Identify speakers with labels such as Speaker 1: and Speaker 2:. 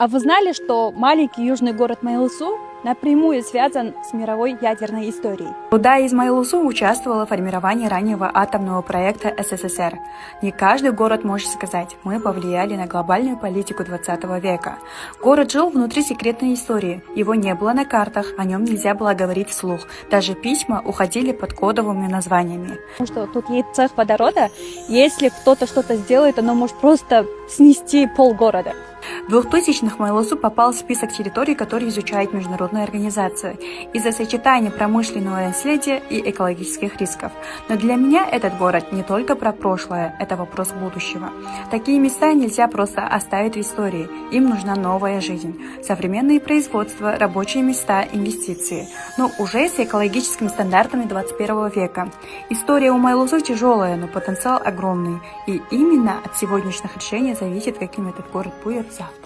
Speaker 1: А вы знали, что маленький южный город Майлусу напрямую связан с мировой ядерной историей?
Speaker 2: Руда из Майлусу участвовала в формировании раннего атомного проекта СССР. Не каждый город может сказать, мы повлияли на глобальную политику 20 века. Город жил внутри секретной истории, его не было на картах, о нем нельзя было говорить вслух. Даже письма уходили под кодовыми названиями.
Speaker 1: Потому что тут есть цех водорода, если кто-то что-то сделает, оно может просто снести полгорода.
Speaker 2: В 2000-х Майлусу попал в список территорий, которые изучает международная организация из-за сочетания промышленного наследия и экологических рисков. Но для меня этот город не только про прошлое, это вопрос будущего. Такие места нельзя просто оставить в истории, им нужна новая жизнь, современные производства, рабочие места, инвестиции, но уже с экологическими стандартами 21 века. История у Майлусу тяжелая, но потенциал огромный, и именно от сегодняшних решений зависит, каким этот город будет завтра.